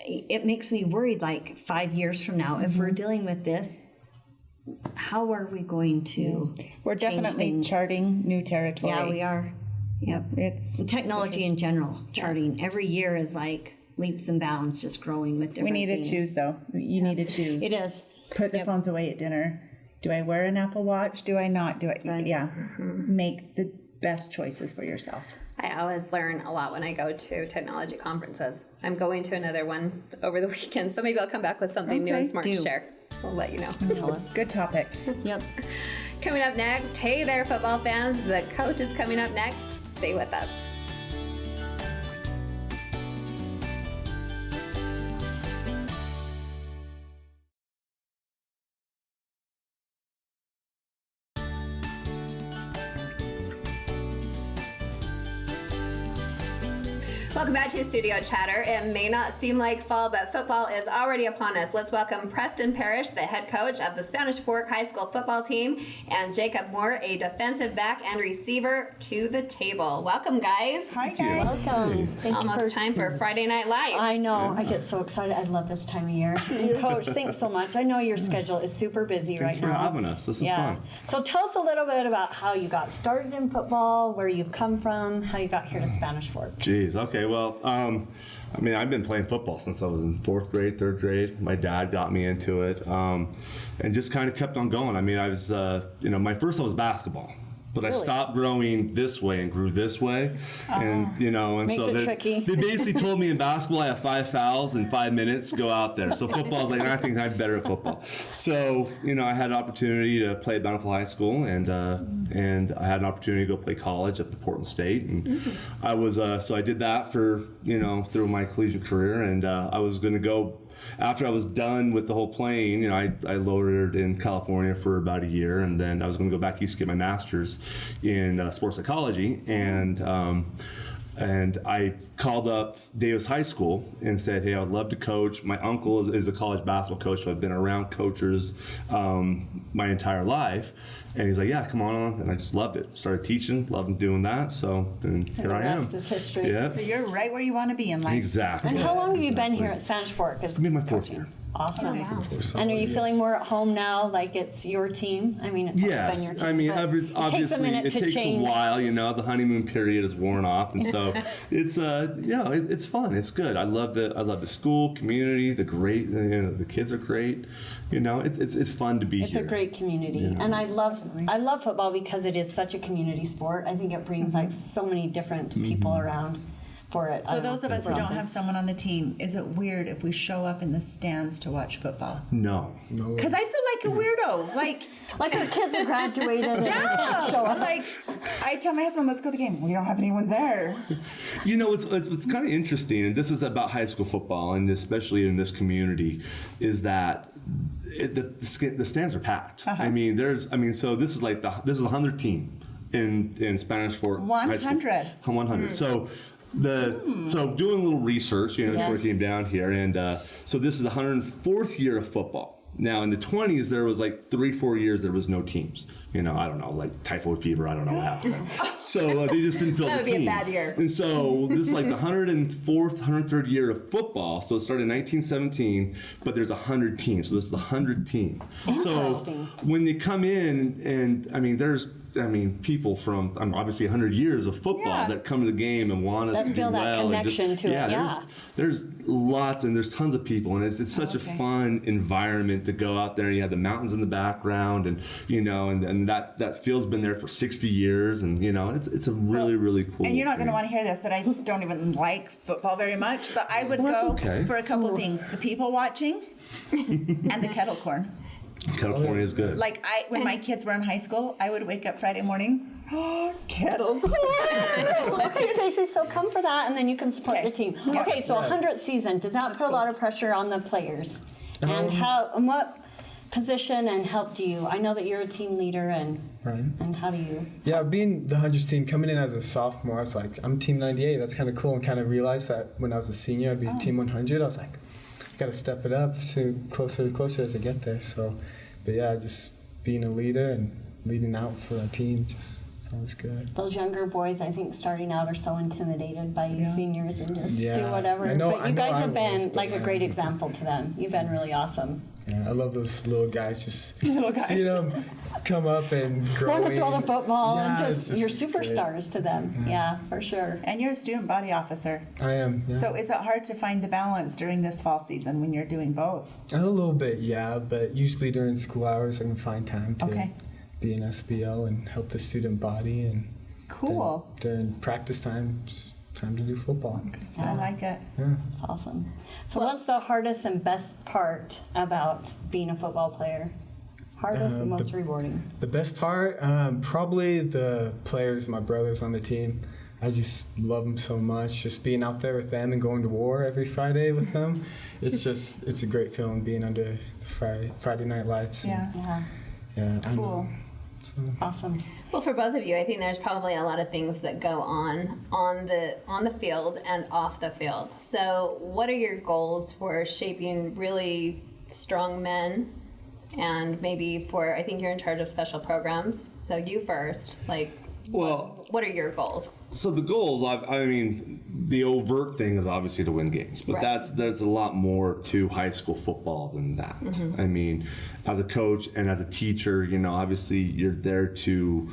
it makes me worried. Like 5 years from now, if we're dealing with this, how are we going to We're definitely charting new territory. Yeah, we are. Yep. It's technology in general, charting. Every year is like leaps and bounds, just growing with different things. We need to choose, though. You need to choose. It is. Put the phones away at dinner. Do I wear an Apple Watch? Do I not? Do I? Right. Yeah. Make the best choices for yourself. I always learn a lot when I go to technology conferences. I'm going to another one over the weekend, so maybe I'll come back with something new and smart to share. We'll let you know. Good topic. Yep. Coming up next, hey there, football fans. The coach is coming up next. Stay with us. Welcome back to Studio Chatter. It may not seem like fall, but football is already upon us. Let's welcome Preston Parrish, the head coach of the Spanish Fork High School football team, and Jacob Moore, a defensive back and receiver, to the table. Welcome, guys. Hi, guys. Welcome. Almost time for Friday Night Lights. I know. I get so excited. I love this time of year. And Coach, thanks so much. I know your schedule is super busy right now. Thanks for having us. This is fun. So tell us a little bit about how you got started in football, where you've come from, how you got here to Spanish Fork. Jeez. Okay. Well, I mean, I've been playing football since I was in 4th grade, 3rd grade. My dad got me into it, and just kind of kept on going. I mean, I was, my first love was basketball. But really? I stopped growing this way and grew this way, and and makes so it tricky. They basically told me in basketball I have 5 fouls in 5 minutes. Go out there. So football's like, I think I'm better at football. So I had an opportunity to play at Bountiful High School, and I had an opportunity to go play college at the Portland State, and I was so I did that for through my collegiate career, and I was going to go. After I was done with the whole playing, I loitered in California for about a year, and then I was going to go back east to get my master's in sports psychology, and I called up Davis High School and said, hey, I would love to coach. My uncle is a college basketball coach, so I've been around coaches my entire life. And he's like, yeah, come on. And I just loved it. Started teaching, loved doing that. And here I am. The rest is history. Yeah. So you're right where you want to be in life. Exactly. And how long have you been here at Spanish Fork? It's going to be my 4th year. Awesome. Okay. And are you feeling more at home now, like it's your team? I mean, it's always been your Yes, team. I mean, but obviously, it takes a while. The honeymoon period is worn off, and so it's it's fun. It's good. I love the school community. The kids are great. It's fun to be here. It's a great community, and I love football because it is such a community sport. I think it brings like so many different people around for it. So those of us who don't have someone on the team, is it weird if we show up in the stands to watch football? No. Because I feel like a weirdo. Like our kids are graduated and they can't show up. Like, I tell my husband, let's go to the game. We don't have anyone there. What's kind of interesting, and this is about high school football, and especially in this community, is that the stands are packed. Uh-huh. So this is the 100th team in Spanish for 100. 100. So doing a little research, before I came down here, and so this is the 104th year of football. Now in the 20s, there was 3-4 years there was no teams. I don't know, like typhoid fever. I don't know what happened. So they just didn't fill the team. That would be a bad year. And so this is the 104th, 103rd year of football. So it started in 1917, but there's 100 teams. So this is the 100th team. Interesting. So when they come in, and there's people from obviously 100 years of football that come to the game and want us to do feel that well. connection to it. There's lots, and there's tons of people, and it's such a fun environment to go out there. And you have the mountains in the background, and and that field's been there for 60 years, and it's a really cool. And you're not going to want to hear this, but I don't even like football very much. But I would go for a couple of things: the people watching, and the kettle corn. Kettle corn is good. When my kids were in high school, I would wake up Friday morning, kettle corn. Okay, Stacey, so come for that, and then you can support the team. Okay, so 100th season, does that put a lot of pressure on the players? And what position and help do you? I know that you're a team leader, and how do you? Yeah, being the 100th team, coming in as a sophomore, I was like, I'm team 98. That's kind of cool, and kind of realized that when I was a senior, I'd be team 100. I was like, got to step it up closer as I get there. So, but yeah, just being a leader and leading out for our team sounds good. Those younger boys, I think, starting out are so intimidated by you seniors and just do whatever. But you guys have been a great example to them. You've been really awesome. Yeah, I love those little guys. Just seeing them come up and growing. Want to throw the football and just you're superstars to them. Yeah, for sure. And you're a student body officer. I am. Yeah. So is it hard to find the balance during this fall season when you're doing both? A little bit, yeah. But usually during school hours, I can find time to be an SBL and help the student body. And cool. During practice time to do football. I like it. Yeah. That's awesome. So what's the hardest and best part about being a football player? Hardest and most rewarding? The best part, probably the players, my brothers on the team. I just love them so much. Just being out there with them and going to war every Friday with them. It's a great feeling being under the Friday night lights. Yeah. Cool. So. Awesome. Well, for both of you, I think there's probably a lot of things that go on the field and off the field. So what are your goals for shaping really strong men? And maybe I think you're in charge of special programs. So you first, what are your goals? So the goals, the overt thing is obviously to win games, but there's a lot more to high school football than that. Mm-hmm. As a coach and as a teacher, obviously you're there to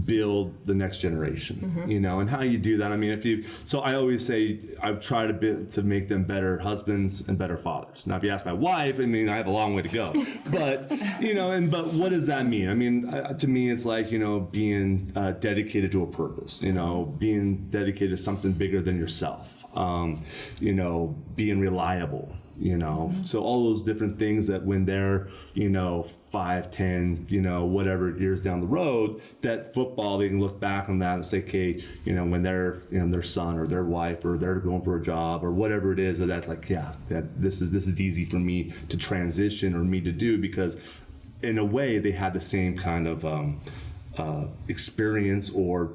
build the next generation, and how you do that. So I always say I've tried to make them better husbands and better fathers. Now, if you ask my wife, I have a long way to go, but but what does that mean? To me, it's like being dedicated to a purpose. Being dedicated to something bigger than yourself. Being reliable. So all those different things that when they're 5, 10, whatever years down the road, that football, they can look back on that and say, okay, when they're their son or their wife or they're going for a job or whatever it is, that's this is easy for me to transition or me to do, because in a way they had the same kind of experience or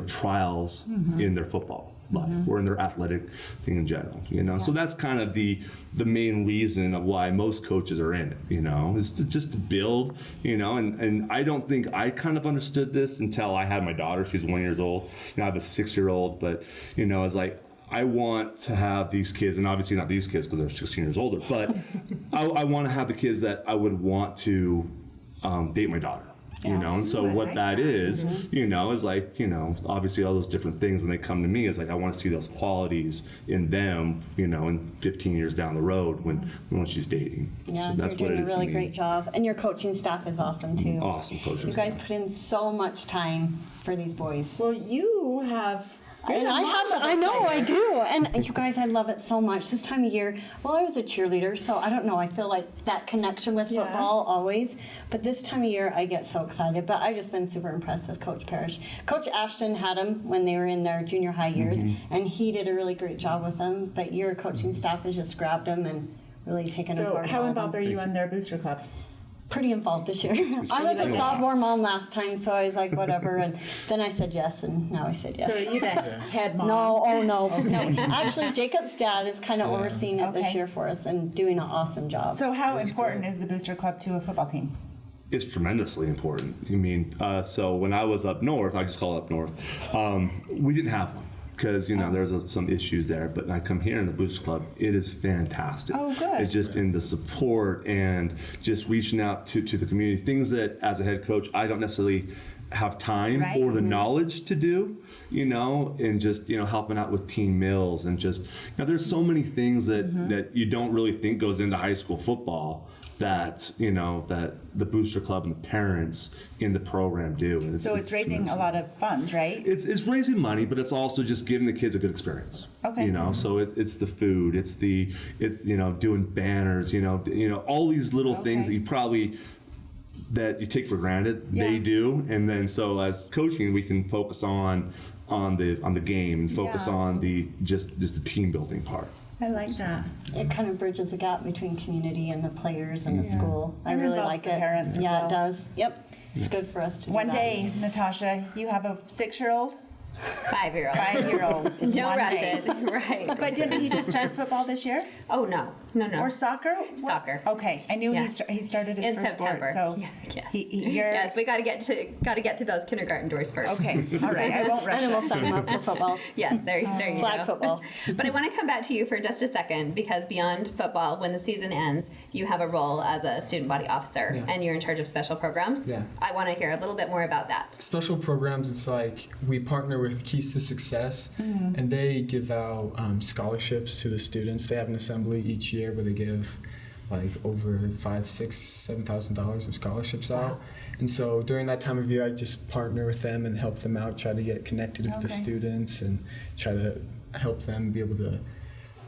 trials in their football life or in their athletic thing in general, So that's kind of the main reason of why most coaches are in it, is to build, and I don't think I kind of understood this until I had my daughter. She's 1 year old. I have a 6-year-old, but I was like, I want to have these kids, and obviously not these kids because they're 16 years older, but I want to have the kids that I would want to date my daughter. You know, and so what that is, you know, is like, you know, obviously all those different things when they come to me is like, I want to see those qualities in them, you know, in 15 years down the road when she's dating. Yeah, so that's you're doing what it a is really to me. great job. And your coaching staff is awesome too. Awesome coaching You guys staff. put in so much time for these boys. Well, you have. And I know I do. And you guys, I love it so much. This time of year, well, I was a cheerleader, so I don't know. I feel like that connection with football always. But this time of year, I get so excited. But I've just been super impressed with Coach Parrish. Coach Ashton had them when they were in their junior high years, and he did a really great job with them. But your coaching staff has just grabbed them and really taken them So apart. how involved are you in their booster club? Pretty involved this year. I was a sophomore mom last time, so I was like, whatever. And then I said yes, and now I said yes. So are you the head mom? No. Actually, Jacob's dad is kind of overseeing it this year for us and doing an awesome job. So how important is the booster club to a football team? It's tremendously important. I mean, so when I was up north, I just call it up north, we didn't have one. Because, you know, there's some issues there. But when I come here in the Booster Club, it is fantastic. Oh, good. It's just in the support and just reaching out to the community. Things that, as a head coach, I don't necessarily have time or the knowledge to do, you know, and just, you know, helping out with team meals and just, you know, there's so many things that you don't really think goes into high school football that, you know, that the Booster Club and the parents in the program do. And So it's raising a lot of funds, right? It's raising money, but it's also just giving the kids a good experience. Okay. You know, so it's the food, it's you know, doing banners, you know, all these little things that you take for granted, they do, and then so as coaching, we can focus on the game and focus on the just the team building part. I like that. It kind of bridges the gap between community and the players and the school. I And really involves like the it. parents as yeah, well. it does. Yep. It's good for us to do One that. day, Natasha, you have a 6-year-old, 5-year-old. 5-year-old. Don't One rush day. it. Right. But didn't he just start football this year? Oh, no. Or soccer? Soccer. Okay, I knew Yeah. he started his In first September. sport. So Yes. you're Yes, we got to get through those kindergarten doors first. okay. All right, I won't rush And then we'll it. sign them up for football. Yes, there you Flag go. football. But I want to come back to you for just a second because beyond football, when the season ends, you have a role as a student body officer and you're in charge of special programs. Yeah. I want to hear a little bit more about that. Special programs, it's like we partner with Keys to Success, and they give out scholarships to the students. They have an assembly each year where they give like over $5,000, $6,000, $7,000 of scholarships out. And so during that time of year, I just partner with them and help them out, try to get connected with the students and try to help them be able to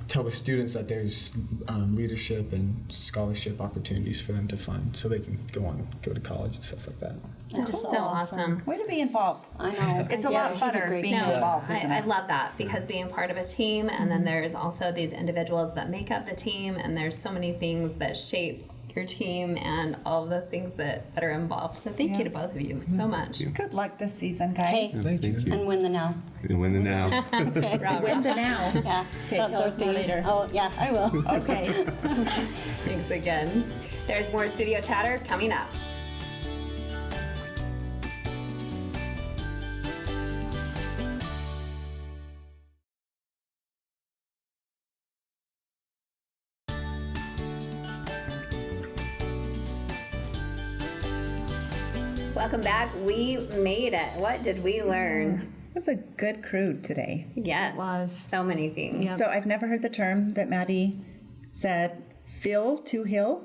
tell the students that there's leadership and scholarship opportunities for them to find so they can go to college and stuff like that. That's so awesome. Way to be involved. I know. It's a Yeah, lot he's a funner great being guy. involved, isn't I it? love that because being part of a team and then there's also these individuals that make up the team and there's so many things that shape your team and all of those things that are involved. So thank you to both of you so much. Good luck this season, guys. Hey, Thank you. and win the now. And win the now. Win the now. Yeah. Okay, That's tell our us more thing. later. Oh, yeah, I will. Okay. Thanks again. There's more studio chatter coming up. Welcome back. We made it. What did we learn? It was a good crew today. Yes. It was. So many things. Yep. So I've never heard the term that Maddy said, fill to heal,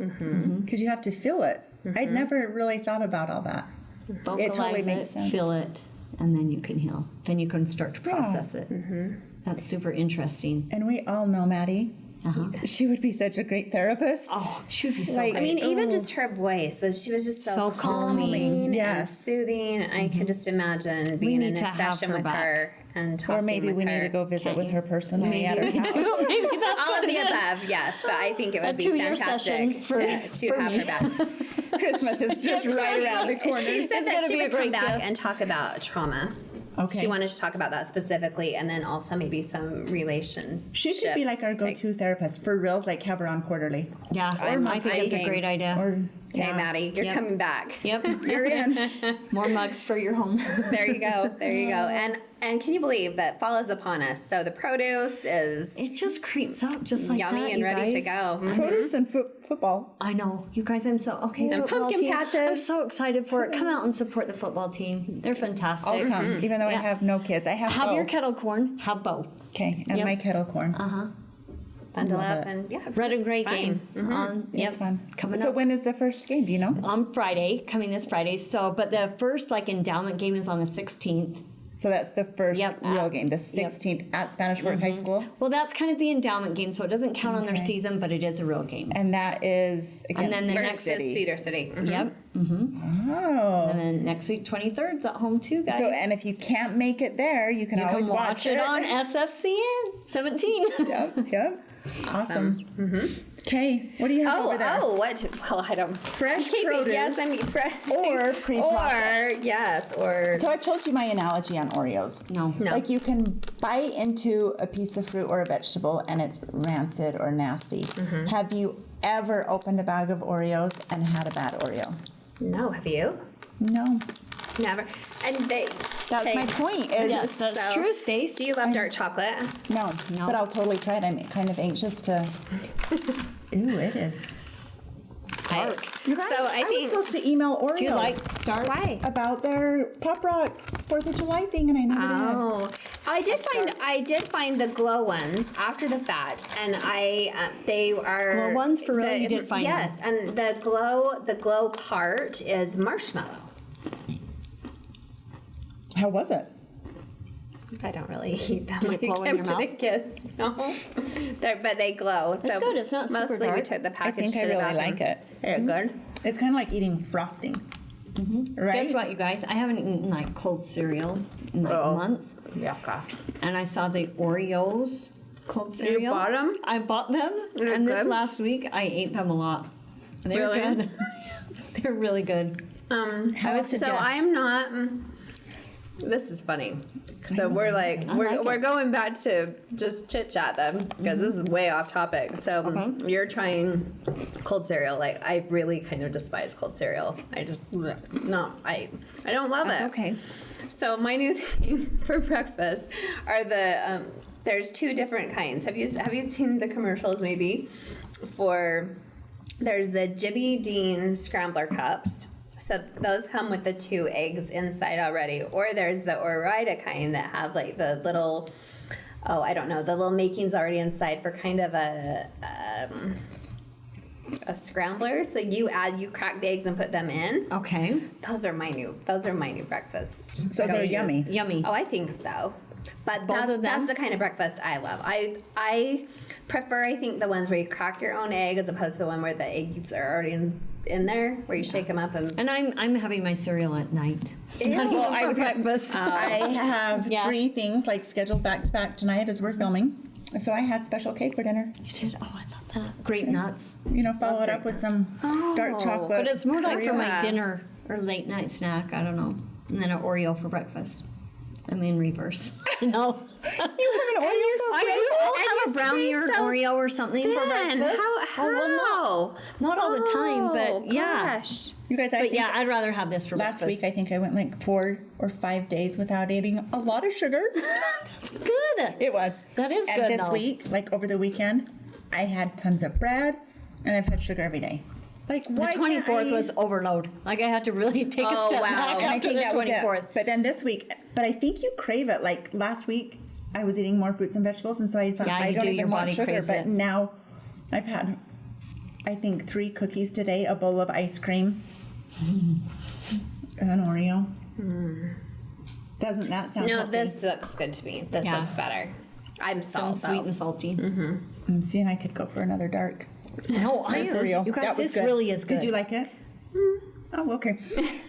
because you have to feel it. I'd never really thought about all that. Vocalize It totally makes sense. feel it, and then you can heal. Then you can start to process it. That's super interesting. And we all know Maddy. She would be such a great therapist. Oh, she would be so Like- I great. mean, even just her voice she was just so So calming. and Yes. soothing. I can just imagine being in need a to have session her with back. her and talking Or maybe with we her. need to go visit with her personally at her house. Maybe that's All what of the it is. above, yes. But I think it would A be 2-year session fantastic to for have me. her back. Christmas is just right around the corner. She said It's that gonna she be a would come great back gift. and talk about trauma. Okay. She wanted to talk about that specifically, and then also maybe some relationship. She could be like our type- go-to therapist for reals, like have her on quarterly. Yeah, I think it's a great idea. Or Okay, Yeah. Maddie, you're Yep. coming back. Yep. You're in. More mugs for your home. There you go. There you go. And can you believe that fall is upon us? So the produce is It just creeps up just like yummy that, and you ready to guys. go. Mhm. Produce and football. I know. You guys, I'm so okay. And football pumpkin team. patches. I'm so excited for it. Come out and support the football team. They're fantastic. I'll come, even though I Yeah. have no kids. I have Have both. your kettle corn. Have both. Okay, and Yep. my kettle corn. Bundle Love up it. and yeah. Red and it's gray fine. game. On, It's fun. Coming So up. when is the first game? Do you know? On Friday, coming this Friday. So, but the first endowment game is on the 16th. So that's the first Yep. real game, the 16th at Spanish Fork High School. Well, that's kind of the endowment game, so it doesn't count on their Okay. season, but it is a real game. And that is against then the Cedar next City. Cedar City. Mhm. Yep. Oh. And then next week, 23rd's at home too, guys. So, and if you can't make it there, you can you always can watch it on SFCN 17. Yep. Awesome. Okay. What do you have over there? What? Well, I don't. Fresh Keep it- produce. Yes, I mean fresh. Or pre-processed. Or yes, or So I told you my analogy on Oreos. No. No. Like you can bite into a piece of fruit or a vegetable and it's rancid or nasty. Mm-hmm. Have you ever opened a bag of Oreos and had a bad Oreo? no. Have you? No. Never. And That's my point. Is Yes, that's So, true, Stace. Do you love dark chocolate? No, No. but I'll totally try it. I'm kind of anxious to. Ooh, it is. Dark. You guys, So I was think. supposed to email Oreo Do you like dark? Why? about their Pop Rock 4th of July thing, and I never did. Oh, I did find the glow ones after the fact, and they are Glow ones? For real? You did find them? yes, and the glow part is marshmallow. How was it? I don't really eat them. Did it like glow in them your to the mouth? kids. No, but they glow. So good. It's not super mostly we dark. took the I package. think I to the really bathroom. like it. They're good. It's kind of like eating frosting. Right? Guess what, you guys? I haven't eaten cold cereal in months. Yucca. And I saw the Oreos cold cereal. bought 'em? I bought them. They're And this good? last week, I ate them a lot. They're Really? good. They're really good. I would So suggest. I'm not. This is funny. So we're we're going back to just chit chat then because this is way off topic. So you're trying cold cereal. Like I really kind of despise cold cereal. I just I don't love it. Okay. So my new thing for breakfast are the there's two different kinds. Have you seen the commercials maybe for there's the Jimmy Dean scrambler cups. So those come with the 2 eggs inside already, or there's the Ore-Ida kind that have like the little, I don't know, the little makings already inside for kind of a scrambler. So you crack the eggs and put them in. Okay. Those are my new breakfast. So they're go-tos. yummy. Yummy. Oh, I think so. But Both of them? that's the kind of breakfast I love. I prefer, I think, the ones where you crack your own egg as opposed to the one where the eggs are already in there, where you shake them up and. And I'm having my cereal at night. Well, I was breakfast. I have Yeah. 3 things scheduled back to back tonight as we're filming. So I had special cake for dinner. You did? Oh, I love that. Grape nuts. Follow it up with some dark chocolate. But it's more like for my Yeah. dinner or late night snack. I don't know. And then an Oreo for breakfast. I'm in reverse. No. You have an Oreo for I do have a brownie or an Oreo or something for breakfast. How? Oh, well, not all the time, but yeah. Gosh. You guys, I But think yeah, I'd rather have this for last breakfast. week I think I went 4 or 5 days without eating a lot of sugar. Good. It was. That is and good, this though. week, over the weekend, I had tons of bread and I've had sugar every day. The why can't 24th I- was overload. I had to really take a Oh, step wow. back And I after think the that was it. 24th. But then this week, I think you crave it. Last week, I was eating more fruits and vegetables, and so I thought Yeah, I you don't do. even Your want body sugar. craves But it. now, I've had, I think 3 cookies today, a bowl of ice cream, an Oreo. Doesn't that sound No, healthy? this looks good to me. This Yeah. looks better. I'm Some salt sweet though. and salty. And see, and I could go for another dark. No, I am. Oreo. You guys, That was this good. really is good. Did you like it? Oh, okay.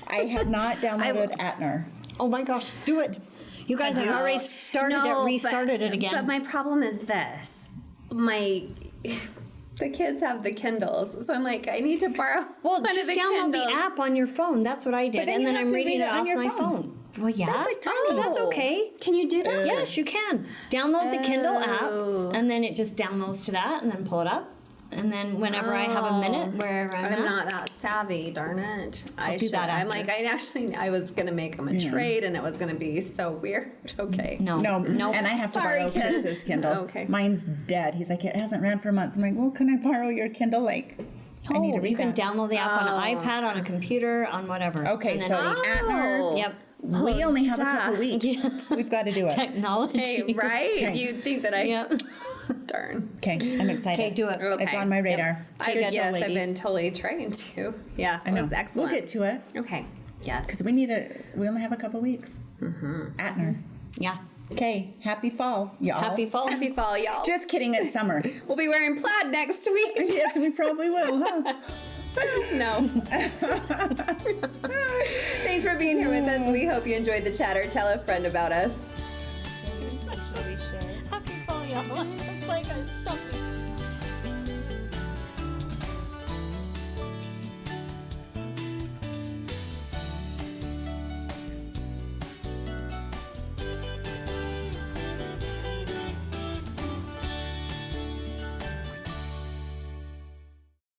I have not downloaded Atner. Oh my gosh, do it. You guys have already started No, it, restarted it again. But my problem is this: the kids have the Kindles, so I'm like, I need to borrow. well, one of just the download Kindles. the app on your phone. That's what I did. But then And you then have I'm to reading read it it on off your my phone. phone. Well, yeah. That's like Oh, tiny. that's okay. Can you do that? Yes, you can. Download the Kindle app, and then it just downloads to that, and then pull it up. And then whenever I have a minute, wherever I'm at. not that savvy, darn it. I do should. that I'm after. like, I was gonna make him a trade, and it was gonna be so weird. Okay. No, and I have to Sorry, borrow kids. Chris's Kindle. Okay. Mine's dead. He's like, it hasn't ran for months. I'm like, well, can I borrow your Kindle? Like, I need to read You can that. download the app on an iPad, on a computer, on whatever. Okay, And then so Atner, Yep. we only have a couple duh. weeks. We've got to do it. Technology. Hey, right? Okay. You'd think that I. Yep. Darn. Okay, I'm excited. Okay, do it. Okay. It's on my radar. Yes, I've ladies. been totally trying to. Yeah, I know. it was excellent. We'll get to it Okay. Yes. because we only have a couple weeks. Atner. Yeah. Okay, happy fall, y'all. Happy fall. Happy fall, y'all. Just kidding, it's summer. We'll be wearing plaid next week. Yes, we probably will, huh? No. Thanks for being here with us. We hope you enjoyed the chatter. Tell a friend about us. Happy fall, y'all. It's like I stuck